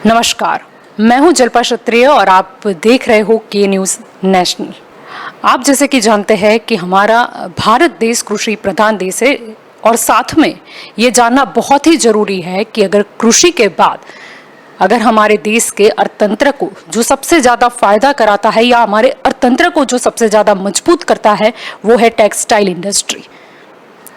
नमस्कार, मैं हूं जल्पा क्षत्रिय और आप देख रहे हो के न्यूज़ नेशनल। आप जैसे कि जानते हैं कि हमारा भारत देश कृषि प्रधान देश है और साथ में ये जानना बहुत ही जरूरी है कि अगर कृषि के बाद अगर हमारे देश के अर्थतंत्र को जो सबसे ज़्यादा फायदा कराता है या हमारे अर्थतंत्र को जो सबसे ज़्यादा मजबूत करता है वो है टेक्सटाइल इंडस्ट्री।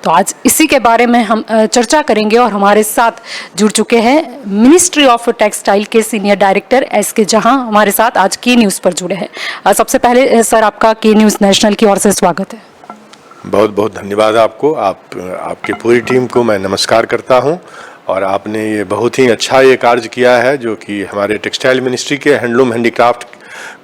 तो आज इसी के बारे में हम चर्चा करेंगे और हमारे साथ जुड़ चुके हैं मिनिस्ट्री ऑफ टेक्सटाइल के सीनियर डायरेक्टर एसके जहां हमारे साथ आज के न्यूज़ पर जुड़े हैं। सबसे पहले सर आपका के न्यूज़ नेशनल की ओर से स्वागत है। बहुत बहुत धन्यवाद आपको। आपकी पूरी टीम को मैं नमस्कार करता हूं और आपने ये बहुत ही अच्छा ये कार्य किया है जो कि हमारे टेक्सटाइल मिनिस्ट्री के हैंडलूम हैंडीक्राफ्ट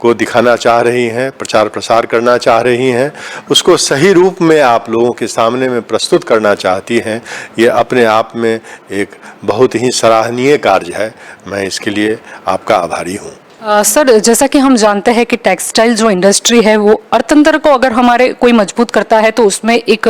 को दिखाना चाह रही हैं, प्रचार प्रसार करना चाह रही हैं, उसको सही रूप में आप लोगों के सामने में प्रस्तुत करना चाहती हैं। ये अपने आप में एक बहुत ही सराहनीय कार्य है। मैं इसके लिए आपका आभारी हूँ। सर जैसा कि हम जानते हैं कि टेक्सटाइल जो इंडस्ट्री है वो अर्थतंत्र को अगर हमारे कोई मजबूत करता है तो उसमें एक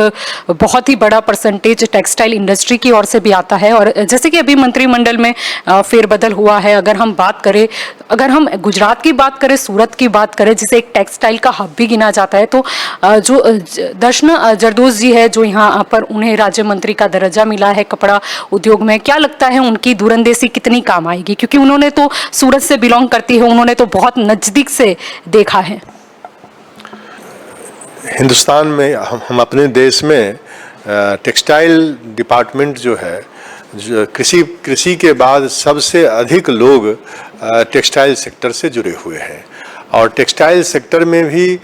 बहुत ही बड़ा परसेंटेज टेक्सटाइल इंडस्ट्री की ओर से भी आता है। और जैसे कि अभी मंत्रिमंडल में फेरबदल हुआ है, अगर हम बात करें, अगर हम गुजरात की बात करें, सूरत की बात करें जिसे एक टेक्सटाइल का हब भी गिना जाता है, तो जो दर्शना जरदोश जी है जो यहाँ पर उन्हें राज्य मंत्री का दर्जा मिला है कपड़ा उद्योग में, क्या लगता है उनकी दूरंदेशी कितनी काम आएगी? क्योंकि उन्होंने तो सूरत से बिलोंग करती है, उन्होंने तो बहुत नजदीक से देखा है। हिंदुस्तान में हम अपने देश में टेक्सटाइल डिपार्टमेंट जो है, जो कृषि के बाद सबसे अधिक लोग टेक्सटाइल सेक्टर से जुड़े हुए हैं। और टेक्सटाइल सेक्टर में भी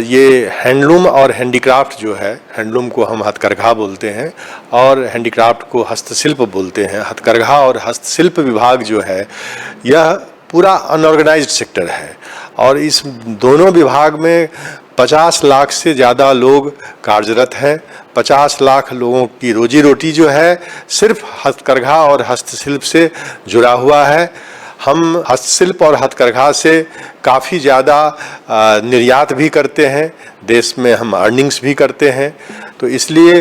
ये हैंडलूम और हैंडीक्राफ्ट जो है, हैंडलूम को हम हथकरघा बोलते हैं और हैंडीक्राफ्ट को हस्तशिल्प बोलते हैं। हथकरघा और हस्तशिल्प विभाग जो है यह पूरा अनऑर्गेनाइज्ड सेक्टर है और इस दोनों विभाग में 50 लाख से ज़्यादा लोग कार्यरत हैं। 50 लाख लोगों की रोजी रोटी जो है सिर्फ हथकरघा और हस्तशिल्प से जुड़ा हुआ है। हम हस्तशिल्प और हथकरघा से काफ़ी ज़्यादा निर्यात भी करते हैं, देश में हम अर्निंग्स भी करते हैं। तो इसलिए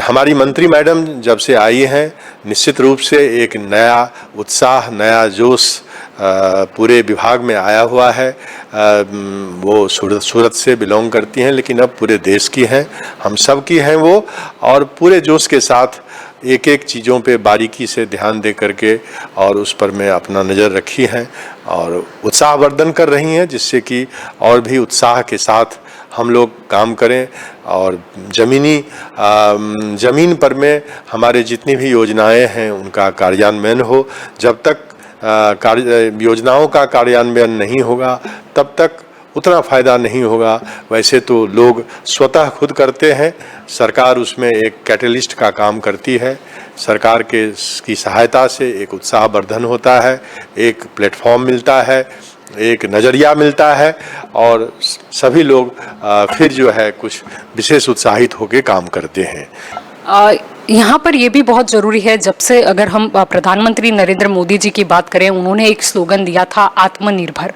हमारी मंत्री मैडम जब से आई हैं, निश्चित रूप से एक नया उत्साह, नया जोश पूरे विभाग में आया हुआ है। वो सूरत से बिलोंग करती हैं लेकिन अब पूरे देश की हैं, हम सब की हैं वो, और पूरे जोश के साथ एक एक चीज़ों पे बारीकी से ध्यान दे करके और उस पर मैं अपना नज़र रखी है और उत्साहवर्धन कर रही हैं, जिससे कि और भी उत्साह के साथ हम लोग काम करें और ज़मीन पर में हमारे जितनी भी योजनाएं हैं उनका कार्यान्वयन हो। जब तक योजनाओं का कार्यान्वयन नहीं होगा तब तक उतना फ़ायदा नहीं होगा। वैसे तो लोग स्वतः खुद करते हैं, सरकार उसमें एक कैटलिस्ट का काम करती है। सरकार की सहायता से एक उत्साहवर्धन होता है, एक प्लेटफॉर्म मिलता है, एक नज़रिया मिलता है और सभी लोग फिर जो है कुछ विशेष उत्साहित होकर काम करते हैं। यहाँ पर यह भी बहुत ज़रूरी है, जब से अगर हम प्रधानमंत्री नरेंद्र मोदी जी की बात करें, उन्होंने एक स्लोगन दिया था आत्मनिर्भर।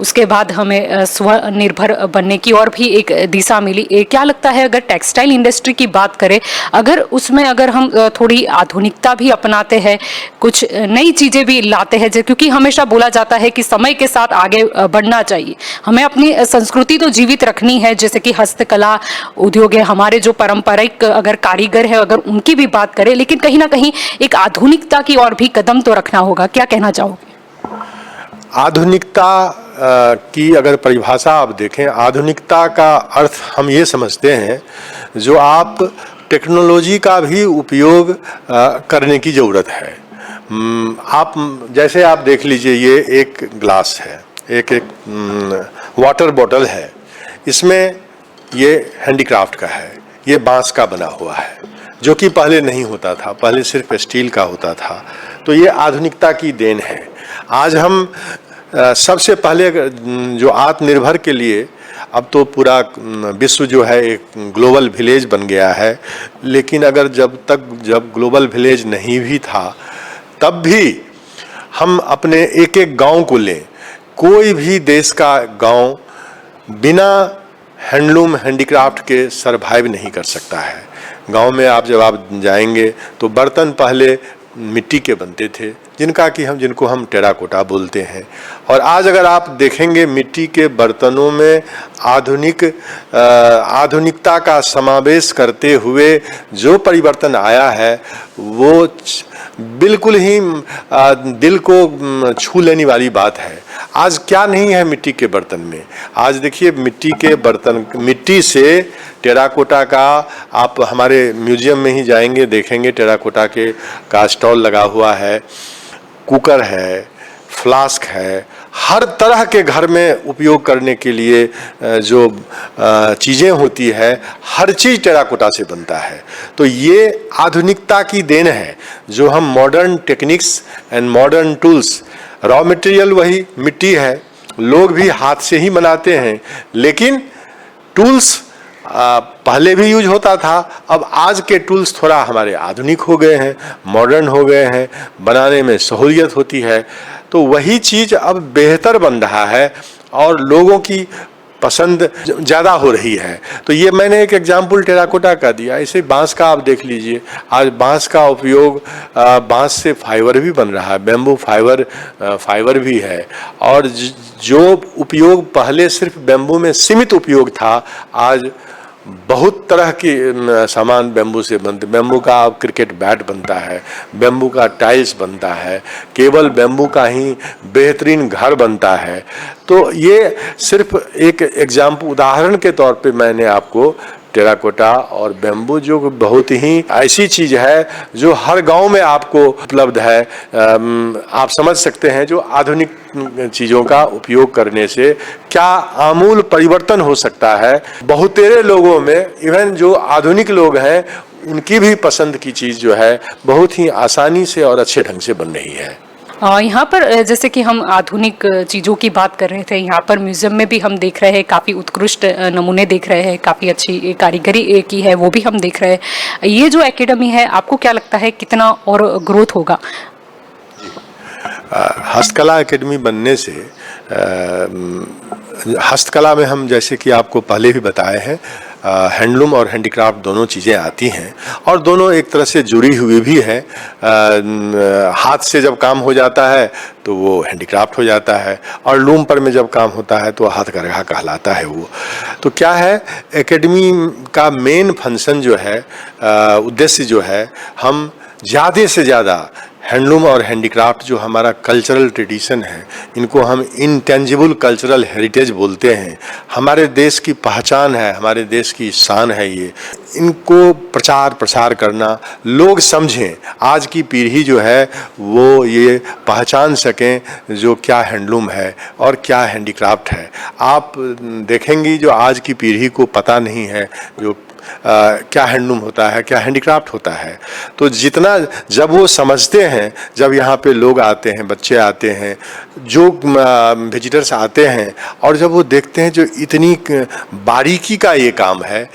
उसके बाद हमें स्वनिर्भर बनने की और भी एक दिशा मिली। क्या लगता है अगर टेक्सटाइल इंडस्ट्री की बात करें, अगर उसमें अगर हम थोड़ी आधुनिकता भी अपनाते हैं, कुछ नई चीज़ें भी लाते हैं, क्योंकि हमेशा बोला जाता है कि समय के साथ आगे बढ़ना चाहिए, हमें अपनी संस्कृति तो जीवित रखनी है, जैसे कि हस्तकला उद्योग है, हमारे जो पारंपरिक अगर कारीगर है अगर उनकी भी बात करें, लेकिन कहीं ना कहीं एक आधुनिकता की और भी कदम तो रखना होगा। क्या कहना चाहोगे? आधुनिकता की अगर परिभाषा आप देखें, आधुनिकता का अर्थ हम ये समझते हैं जो आप टेक्नोलॉजी का भी उपयोग करने की ज़रूरत है। आप जैसे आप देख लीजिए, ये एक ग्लास है, एक वाटर बॉटल है, इसमें ये हैंडीक्राफ्ट का है, ये बांस का बना हुआ है, जो कि पहले नहीं होता था, पहले सिर्फ स्टील का होता था। तो ये आधुनिकता की देन है। आज हम सबसे पहले जो आत्मनिर्भर के लिए, अब तो पूरा विश्व जो है एक ग्लोबल विलेज बन गया है, लेकिन अगर जब ग्लोबल विलेज नहीं भी था तब भी हम अपने एक एक गांव को लें, कोई भी देश का गांव बिना हैंडलूम हैंडीक्राफ्ट के सरवाइव नहीं कर सकता है। गांव में जब आप जाएंगे तो बर्तन पहले मिट्टी के बनते थे, जिनको हम टेराकोटा बोलते हैं। और आज अगर आप देखेंगे मिट्टी के बर्तनों में आधुनिकता का समावेश करते हुए जो परिवर्तन आया है वो बिल्कुल ही दिल को छू लेने वाली बात है। आज क्या नहीं है मिट्टी के बर्तन में। आज देखिए मिट्टी के बर्तन, मिट्टी से टेराकोटा का, आप हमारे म्यूजियम में ही जाएंगे देखेंगे टेराकोटा का स्टॉल लगा हुआ है, कुकर है, फ्लास्क है, हर तरह के घर में उपयोग करने के लिए जो चीज़ें होती है हर चीज़ टेराकोटा से बनता है। तो ये आधुनिकता की देन है जो हम modern techniques and modern tools, raw material वही मिट्टी है, लोग भी हाथ से ही बनाते हैं, लेकिन टूल्स पहले भी यूज होता था। अब आज के टूल्स थोड़ा हमारे आधुनिक हो गए हैं, मॉडर्न हो गए हैं, बनाने में सहूलियत होती है, तो वही चीज़ अब बेहतर बन रहा है और लोगों की पसंद ज़्यादा हो रही है। तो ये मैंने एक एग्जाम्पल टेराकोटा का दिया, ऐसे बांस का आप देख लीजिए। आज बांस का उपयोग, बांस से फाइबर भी बन रहा है, बैम्बू फाइबर भी है। और जो उपयोग पहले सिर्फ बैम्बू में सीमित उपयोग था, आज बहुत तरह के सामान बैम्बू से बनते। बैम्बू का अब क्रिकेट बैट बनता है, बैम्बू का टाइल्स बनता है, केवल बैम्बू का ही बेहतरीन घर बनता है। तो ये सिर्फ एक एग्जाम्पल, उदाहरण के तौर पे मैंने आपको टेराकोटा और बैम्बू, जो बहुत ही ऐसी चीज़ है जो हर गांव में आपको उपलब्ध है। आप समझ सकते हैं जो आधुनिक चीज़ों का उपयोग करने से क्या आमूल परिवर्तन हो सकता है। बहुतेरे लोगों में, इवन जो आधुनिक लोग हैं, उनकी भी पसंद की चीज़ जो है बहुत ही आसानी से और अच्छे ढंग से बन रही है। यहाँ पर जैसे कि हम आधुनिक चीज़ों की बात कर रहे थे, यहाँ पर म्यूज़ियम में भी हम देख रहे हैं काफ़ी उत्कृष्ट नमूने देख रहे हैं, काफ़ी अच्छी कारीगरी की है वो भी हम देख रहे हैं। ये जो एकेडमी है, आपको क्या लगता है कितना और ग्रोथ होगा? हस्तकला एकेडमी बनने से हस्तकला में हम, जैसे कि आपको पहले भी बताए हैं, हैंडलूम और हैंडीक्राफ्ट दोनों चीज़ें आती हैं और दोनों एक तरह से जुड़ी हुई भी है। हाथ से जब काम हो जाता है तो वो हैंडीक्राफ्ट हो जाता है, और लूम पर में जब काम होता है तो हाथकरघा कहलाता है वो। तो क्या है, एकेडमी का मेन फंक्शन जो है, उद्देश्य जो है, हम ज़्यादा से ज़्यादा हैंडलूम और हैंडीक्राफ्ट, जो हमारा कल्चरल ट्रेडिशन है, इनको हम इंटेंजिबल कल्चरल हेरिटेज बोलते हैं, हमारे देश की पहचान है, हमारे देश की शान है, ये इनको प्रचार प्रसार करना, लोग समझें, आज की पीढ़ी जो है वो ये पहचान सकें जो क्या हैंडलूम है और क्या हैंडीक्राफ्ट है। आप देखेंगी जो आज की पीढ़ी को पता नहीं है जो क्या हैंडलूम होता है, क्या हैंडीक्राफ्ट होता है। तो जितना जब वो समझते हैं, जब यहाँ पे लोग आते हैं, बच्चे आते हैं, जो विजिटर्स आते हैं, और जब वो देखते हैं जो इतनी बारीकी का ये काम है,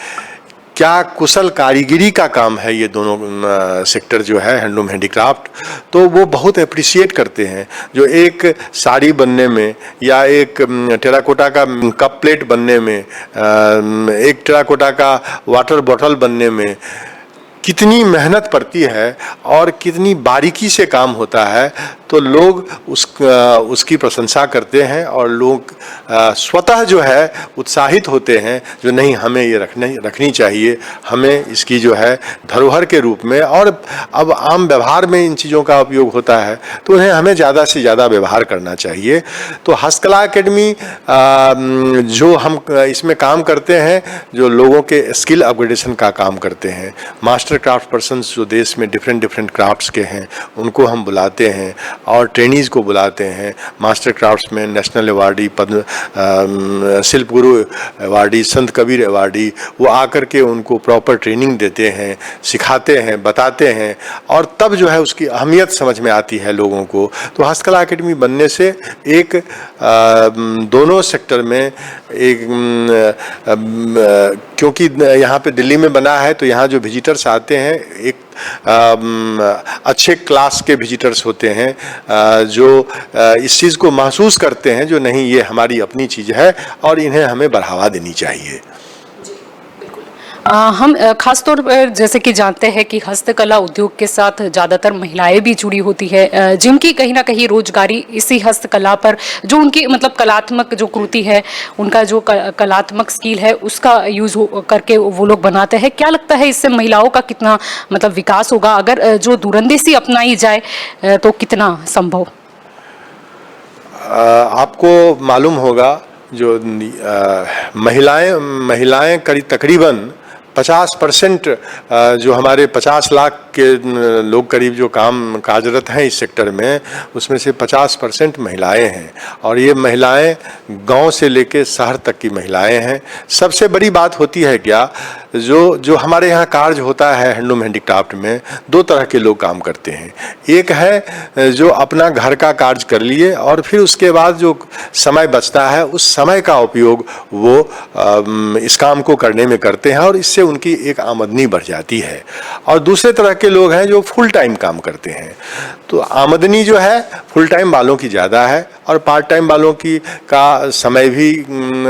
क्या कुशल कारीगरी का काम है ये दोनों सेक्टर जो है, हैंडलूम हैंडीक्राफ्ट, तो वो बहुत अप्रिशिएट करते हैं। जो एक साड़ी बनने में, या एक टेराकोटा का कप प्लेट बनने में, एक टेराकोटा का वाटर बॉटल बनने में कितनी मेहनत पड़ती है और कितनी बारीकी से काम होता है, तो लोग उसकी प्रशंसा करते हैं और लोग स्वतः जो है उत्साहित होते हैं, जो नहीं, हमें ये रखनी चाहिए, हमें इसकी जो है धरोहर के रूप में। और अब आम व्यवहार में इन चीज़ों का उपयोग होता है, तो उन्हें हमें ज़्यादा से ज़्यादा व्यवहार करना चाहिए। तो हस्तकला एकेडमी जो हम इसमें काम करते हैं, जो लोगों के स्किल अपग्रेडेशन का काम करते हैं, मास्टर क्राफ्ट पर्सन्स जो देश में डिफरेंट क्राफ्ट्स के हैं, उनको हम बुलाते हैं और ट्रेनीज़ को बुलाते हैं। मास्टर क्राफ्ट्स में नेशनल अवार्डी, पद्म शिल्प गुरु अवार्डी, संत कबीर अवार्डी, वो आकर के उनको प्रॉपर ट्रेनिंग देते हैं, सिखाते हैं, बताते हैं, और तब जो है उसकी अहमियत समझ में आती है लोगों को। तो हस्तकला एकेडमी बनने से एक दोनों सेक्टर में एक, क्योंकि यहाँ पे दिल्ली में बना है, तो यहाँ जो विजिटर्स आते हैं, एक अच्छे क्लास के विजिटर्स होते हैं जो इस चीज़ को महसूस करते हैं, जो नहीं, ये हमारी अपनी चीज़ है और इन्हें हमें बढ़ावा देनी चाहिए। हम खास तौर पर जैसे कि जानते हैं कि हस्तकला उद्योग के साथ ज़्यादातर महिलाएं भी जुड़ी होती है, जिनकी कहीं ना कहीं रोजगारी इसी हस्तकला पर, जो उनकी मतलब कलात्मक जो कृति है, उनका जो कलात्मक स्किल है उसका यूज करके वो लोग बनाते हैं। क्या लगता है इससे महिलाओं का कितना मतलब विकास होगा, अगर जो दूरंदेशी अपनाई जाए तो कितना संभव? आपको मालूम होगा जो महिलाएं करीब तकरीबन 50% जो हमारे 50 लाख के लोग करीब जो काम कार्यरत हैं इस सेक्टर में, उसमें से 50% महिलाएं हैं। और ये महिलाएं गांव से लेके शहर तक की महिलाएं हैं। सबसे बड़ी बात होती है क्या, जो हमारे यहाँ कार्य होता है हैंडलूम हैंडीक्राफ्ट में, दो तरह के लोग काम करते हैं। एक है जो अपना घर का कार्य कर लिए और फिर उसके बाद जो समय बचता है उस समय का उपयोग वो इस काम को करने में करते हैं और इससे उनकी एक आमदनी बढ़ जाती है। और दूसरे तरह के लोग हैं जो फुल टाइम काम करते हैं। तो आमदनी जो है फुल टाइम वालों की ज़्यादा है और पार्ट टाइम वालों की का समय भी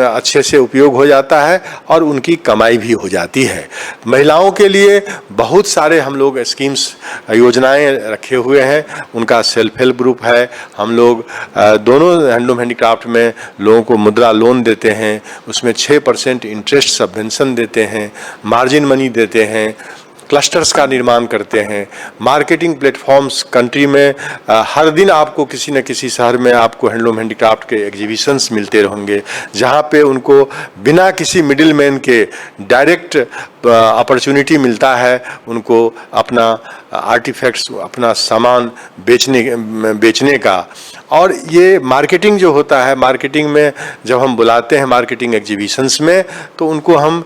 अच्छे से उपयोग हो जाता है और उनकी कमाई भी हो जाती है। महिलाओं के लिए बहुत सारे हम लोग स्कीम्स योजनाएं रखे हुए हैं। उनका सेल्फ हेल्प ग्रुप है। हम लोग दोनों हैंडलूम हैंडीक्राफ्ट में लोगों को मुद्रा लोन देते हैं, उसमें 6% इंटरेस्ट सबवेंशन देते हैं, मार्जिन मनी देते हैं, क्लस्टर्स का निर्माण करते हैं, मार्केटिंग प्लेटफॉर्म्स कंट्री में हर दिन आपको किसी न किसी शहर में आपको हैंडलूम हैंडीक्राफ्ट के एग्जीबिशंस मिलते रहेंगे, जहाँ पे उनको बिना किसी मिडिल मैन के डायरेक्ट अपॉर्चुनिटी मिलता है उनको अपना आर्टिफैक्ट्स, अपना सामान बेचने का। और ये मार्केटिंग जो होता है, मार्केटिंग में जब हम बुलाते हैं मार्केटिंग एग्जीबिशंस में, तो उनको हम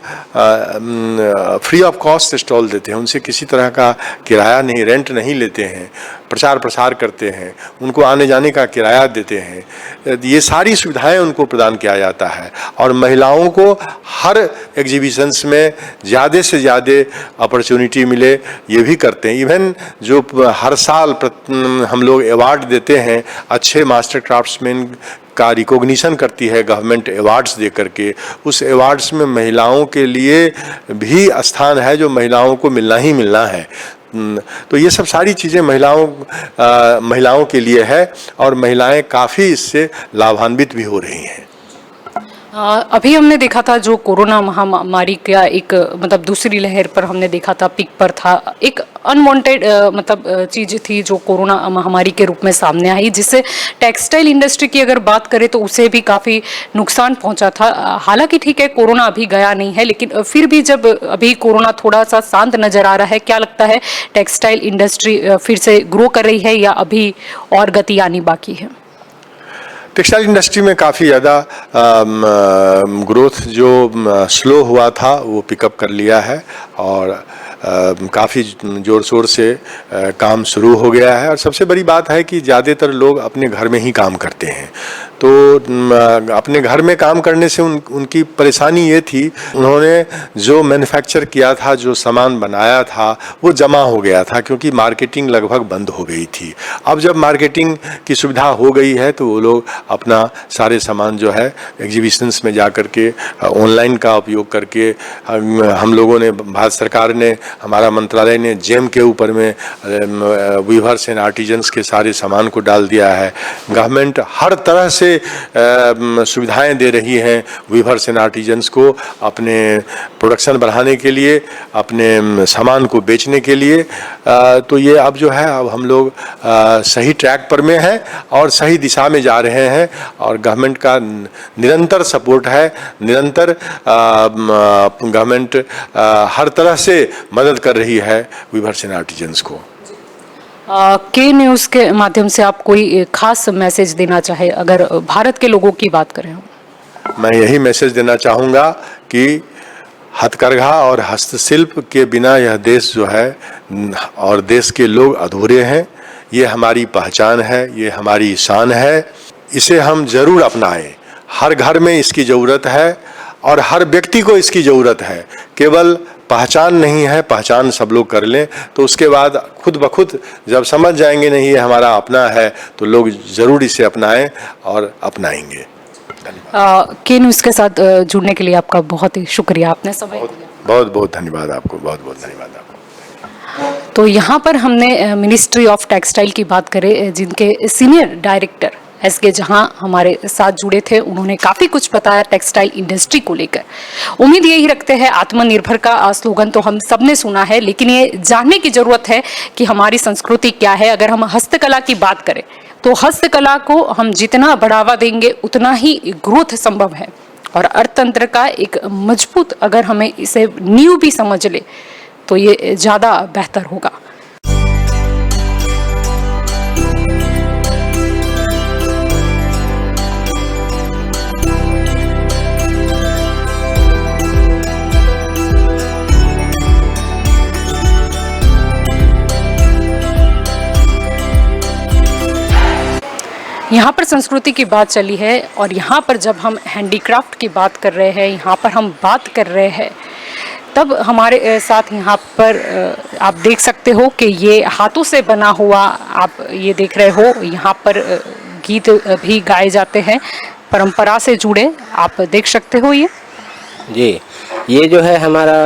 फ्री ऑफ कॉस्ट स्टॉल देते हैं। उनसे किसी तरह का किराया नहीं, रेंट नहीं लेते हैं, प्रचार प्रसार करते हैं, उनको आने जाने का किराया देते हैं। ये सारी सुविधाएं उनको प्रदान किया जाता है और महिलाओं को हर एग्जीबिशंस में ज़्यादा से ज़्यादा अपॉर्चुनिटी मिले ये भी करते हैं। इवन जो हर साल हम लोग अवार्ड देते हैं, अच्छे मास्टर क्राफ्ट्समैन का रिकॉग्निशन करती है गवर्नमेंट अवार्ड्स दे करके, उस अवार्ड्स में महिलाओं के लिए भी स्थान है जो महिलाओं को मिलना ही मिलना है। तो ये सब सारी चीज़ें महिलाओं के लिए है और महिलाएं काफ़ी इससे लाभान्वित भी हो रही हैं। अभी हमने देखा था जो कोरोना महामारी का एक मतलब दूसरी लहर पर हमने देखा था, पीक पर था, एक अनवांटेड मतलब चीज़ थी जो कोरोना महामारी के रूप में सामने आई, जिससे टेक्सटाइल इंडस्ट्री की अगर बात करें तो उसे भी काफ़ी नुकसान पहुंचा था। हालांकि ठीक है, कोरोना अभी गया नहीं है, लेकिन फिर भी जब अभी कोरोना थोड़ा सा शांत नज़र आ रहा है, क्या लगता है टेक्सटाइल इंडस्ट्री फिर से ग्रो कर रही है या अभी और गति आनी बाकी है? टेक्सटाइल इंडस्ट्री में काफ़ी ज़्यादा ग्रोथ जो स्लो हुआ था वो पिकअप कर लिया है और काफ़ी ज़ोर शोर से काम शुरू हो गया है। और सबसे बड़ी बात है कि ज़्यादातर लोग अपने घर में ही काम करते हैं, तो अपने घर में काम करने से उनकी परेशानी ये थी, उन्होंने जो मैन्युफैक्चर किया था, जो सामान बनाया था, वो जमा हो गया था क्योंकि मार्केटिंग लगभग बंद हो गई थी। अब जब मार्केटिंग की सुविधा हो गई है तो वो लोग अपना सारे सामान जो है एग्जीबिशंस में जा कर के ऑनलाइन का उपयोग करके, हम लोगों ने, भारत सरकार ने, हमारा मंत्रालय ने जेम के ऊपर में वीवर्स एंड आर्टिजन्स के सारे सामान को डाल दिया है। गवर्नमेंट हर तरह से सुविधाएं दे रही हैं वीवर्स एंड आर्टिजन्स को अपने प्रोडक्शन बढ़ाने के लिए, अपने सामान को बेचने के लिए। तो ये अब जो है, अब हम लोग सही ट्रैक पर में हैं और सही दिशा में जा रहे हैं और गवर्नमेंट का निरंतर सपोर्ट है, निरंतर गवर्नमेंट हर तरह से मदद कर रही है वीवर्स एंड आर्टिजन्स को। के न्यूज़ के माध्यम से आप कोई खास मैसेज देना चाहे अगर भारत के लोगों की बात करें? मैं यही मैसेज देना चाहूँगा कि हथकरघा और हस्तशिल्प के बिना यह देश जो है और देश के लोग अधूरे हैं। ये हमारी पहचान है, ये हमारी शान है, इसे हम जरूर अपनाएं। हर घर में इसकी ज़रूरत है और हर व्यक्ति को इसकी ज़रूरत है। केवल पहचान नहीं है, पहचान सब लोग कर लें तो उसके बाद खुद ब खुद जब समझ जाएंगे नहीं ये हमारा अपना है तो लोग ज़रूर इसे अपनाएं और अपनाएंगे। के न्यूज़ के साथ जुड़ने के लिए आपका बहुत ही शुक्रिया, आपने समय दिया। बहुत बहुत धन्यवाद आपको, बहुत बहुत धन्यवाद आपको। तो यहाँ पर हमने मिनिस्ट्री ऑफ टेक्सटाइल की बात करें, जिनके सीनियर डायरेक्टर SK जहाँ हमारे साथ जुड़े थे, उन्होंने काफ़ी कुछ बताया टेक्सटाइल इंडस्ट्री को लेकर। उम्मीद यही रखते हैं, आत्मनिर्भर का स्लोगन तो हम सब ने सुना है, लेकिन ये जानने की ज़रूरत है कि हमारी संस्कृति क्या है। अगर हम हस्तकला की बात करें तो हस्तकला को हम जितना बढ़ावा देंगे उतना ही ग्रोथ संभव है, और अर्थतंत्र का एक मजबूत, अगर हमें इसे नींव भी समझ ले तो ये ज़्यादा बेहतर होगा। यहाँ पर संस्कृति की बात चली है, और यहाँ पर जब हम हैंडीक्राफ्ट की बात कर रहे हैं, यहाँ पर हम बात कर रहे हैं, तब हमारे साथ यहाँ पर आप देख सकते हो कि ये हाथों से बना हुआ, आप ये देख रहे हो, यहाँ पर गीत भी गाए जाते हैं परंपरा से जुड़े, आप देख सकते हो। जी, ये जो है हमारा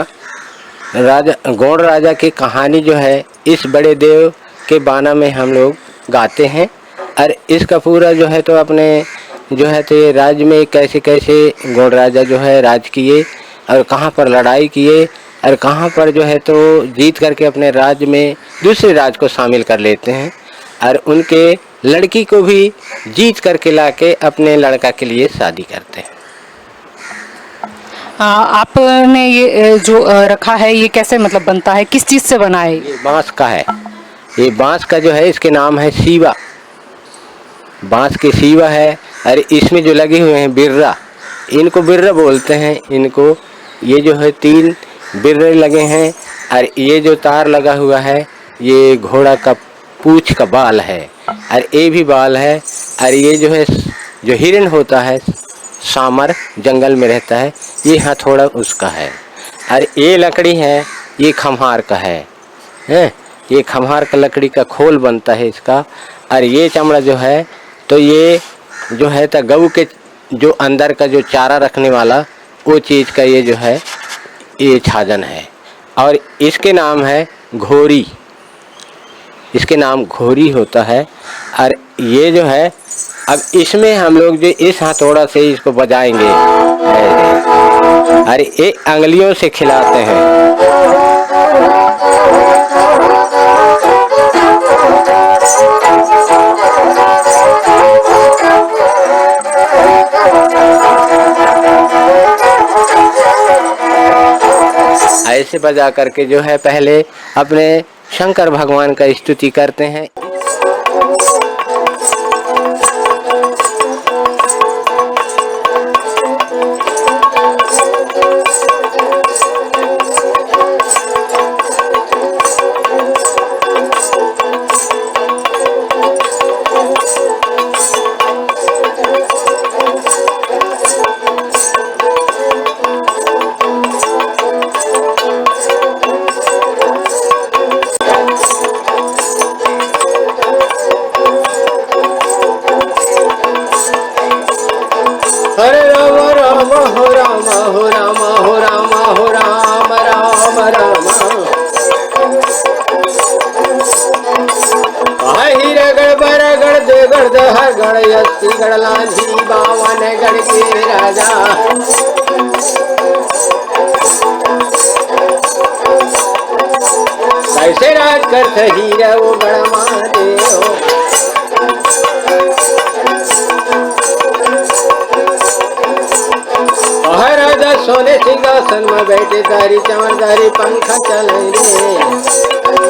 राजा, गौड़ राजा की कहानी जो है, इस बड़े देव के बाना में हम लोग गाते हैं। और इसका पूरा जो है तो अपने जो है तो ये राज्य में कैसे कैसे गौड़ राजा जो है राज किए, और कहाँ पर लड़ाई किए, और कहाँ पर जो है तो जीत करके अपने राज्य में दूसरे राज्य को शामिल कर लेते हैं, और उनके लड़की को भी जीत करके लाके अपने लड़का के लिए शादी करते हैं। आपने ये जो रखा है, ये कैसे मतलब बनता है, किस चीज़ से बना है? ये बांस का है। ये बांस का जो है, इसके नाम है सीवा, बांस के सीवा है। और इसमें जो लगे हुए हैं बिर्रा, इनको बिर्रा बोलते हैं इनको। ये जो है 3 बिर्रे लगे हैं, और ये जो तार लगा हुआ है, ये घोड़ा का पूंछ का बाल है, और ये भी बाल है। और ये जो है, जो हिरन होता है, सामर जंगल में रहता है, ये हथौड़ा उसका है। और ये लकड़ी है, ये खम्हार का है, ये खम्हार का लकड़ी का खोल बनता है इसका। और ये चमड़ा जो है तो ये जो है तो गऊ के जो अंदर का जो चारा रखने वाला, वो चीज़ का ये जो है ये छाजन है। और इसके नाम है घोरी, इसके नाम घोरी होता है। और ये जो है, अब इसमें हम लोग जो इस हथौड़ा से इसको बजाएंगे, और ये अंगलियों से खिलाते हैं। ऐसे बजा करके जो है पहले अपने शंकर भगवान का स्तुति करते हैं। हरे राम राम हो राम हो राम हो राम हो राम राम राम। ही रगड़ बरगड़ दे गड़ दहर गड़ यस्ती गड़ लांझी बावन गड़ के राजा। कैसे राज करत हीरा वो गड़ महादेव। राजा सोने सिंहासन में बैठे, दारी चमरदारी पंखा चले रे।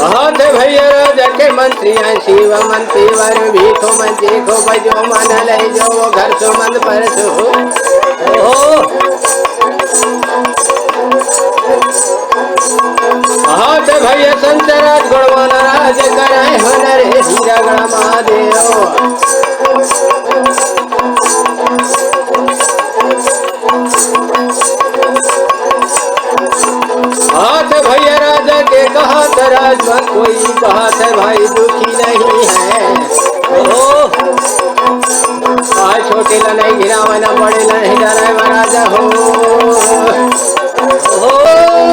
हाथ भैया राजा के मंत्री हैं, शिव मंत्री वर भी खो मंत्री खो बजो मन ले जो वो घर सो मन पर सो। हाथ भैया संतराज गुणवान राज कराए होनर हीरा गण महादेव। हाथ भैया राजा के कहा राज में कोई बात है भाई दुखी नहीं है। कहा छोटे ला नहीं गिरावा ना बड़े ला नहीं डराए महाराजा हो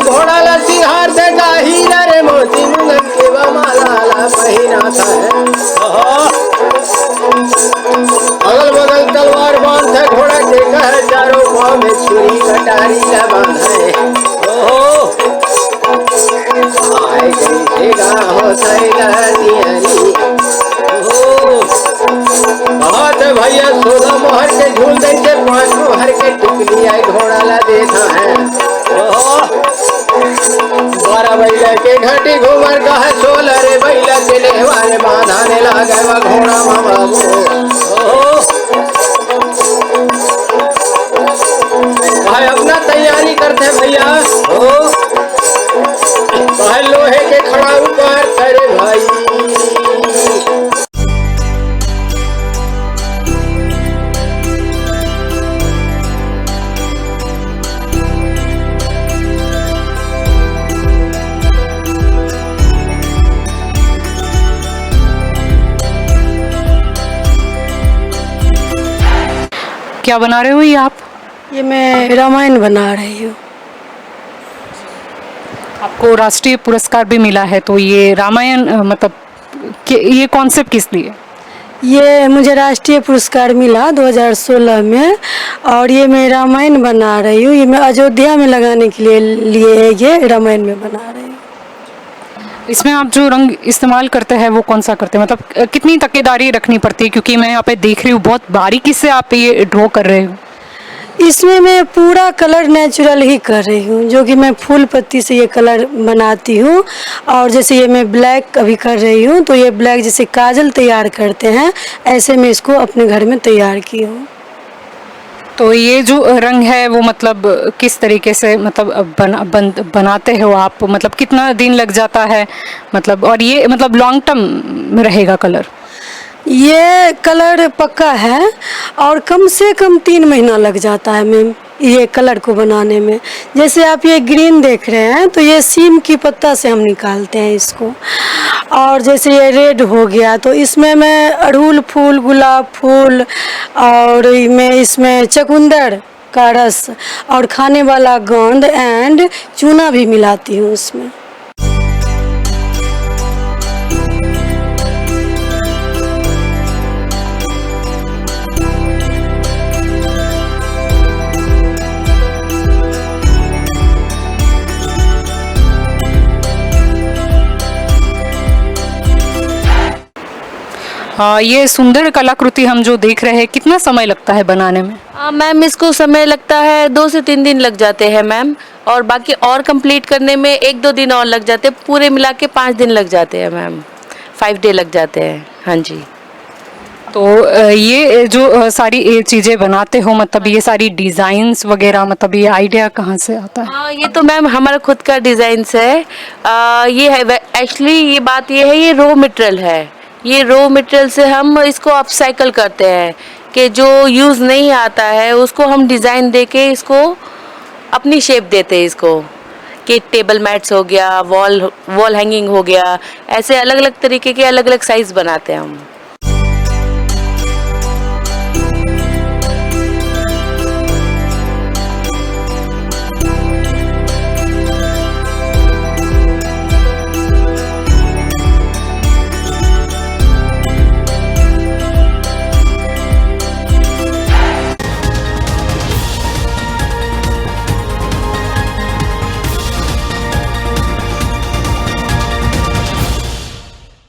घोड़ा ला सिंहार से हीरा रे मोती मुगन के माला ला पहिना था अगल बगल तलवार बांध है घोड़ा के कह चारों पाँव में छुरी कटारी ला बांधे आए गई हो बहुत भैया 16 मोहर के झूल दे के 5 मोहर के टिकली आई घोड़ा ला देखा है 12 बैला के घाटी घूमर का है 16 रे बैला के लेवारे बांधाने लागे वा घोड़ा बाबू भाई अपना तैयारी करते भैया भाई लोहे के खड़ा ऊपर करे भाई क्या बना रहे हो ये आप? ये मैं रामायण बना रही हूँ। आपको राष्ट्रीय पुरस्कार भी मिला है, तो ये रामायण मतलब ये कॉन्सेप्ट किस लिए? ये मुझे राष्ट्रीय पुरस्कार मिला 2016 में और ये मैं रामायण बना रही हूँ। ये मैं अयोध्या में लगाने के लिए ये रामायण में बना रही हूँ। इसमें आप जो रंग इस्तेमाल करते हैं वो कौन सा करते हैं, मतलब कितनी तकेदारी रखनी पड़ती है? क्योंकि मैं यहाँ पे देख रही हूँ बहुत बारीकी से आप ये ड्रॉ कर रहे हो। इसमें मैं पूरा कलर नेचुरल ही कर रही हूँ, जो कि मैं फूल पत्ती से ये कलर बनाती हूँ। और जैसे ये मैं ब्लैक अभी कर रही हूँ, तो ये ब्लैक जैसे काजल तैयार करते हैं ऐसे मैं इसको अपने घर में तैयार की हूँ। तो ये जो रंग है वो मतलब किस तरीके से मतलब बनाते हो आप, मतलब कितना दिन लग जाता है, मतलब और ये मतलब लॉन्ग टर्म रहेगा कलर? ये कलर पक्का है और कम से कम 3 महीना लग जाता है मैम ये कलर को बनाने में। जैसे आप ये ग्रीन देख रहे हैं तो ये सीम की पत्ता से हम निकालते हैं इसको। और जैसे ये रेड हो गया तो इसमें मैं अड़हुल फूल, गुलाब फूल और मैं इसमें चकुंदर का रस और खाने वाला गोंद एंड चूना भी मिलाती हूँ उसमें। ये सुंदर कलाकृति हम जो देख रहे हैं, कितना समय लगता है बनाने में? मैम इसको समय लगता है 2 से 3 दिन लग जाते हैं मैम, और बाकी और कंप्लीट करने में 1-2 दिन और लग जाते हैं। पूरे मिला के 5 दिन लग जाते हैं मैम, 5 डे लग जाते हैं। हाँ जी। तो ये जो सारी ये चीज़ें बनाते हो, मतलब ये सारी डिज़ाइंस वगैरह, मतलब ये आइडिया कहाँ से आता है? ये तो मैम हमारा खुद का डिज़ाइंस है। ये है एक्चुअली, ये बात ये है, ये रॉ मटेरियल है। ये रॉ मटेरियल से हम इसको अपसाइकल करते हैं कि जो यूज़ नहीं आता है उसको हम डिज़ाइन देके इसको अपनी शेप देते हैं इसको, कि टेबल मैट्स हो गया, वॉल हैंगिंग हो गया, ऐसे अलग अलग तरीके के अलग अलग साइज़ बनाते हैं हम।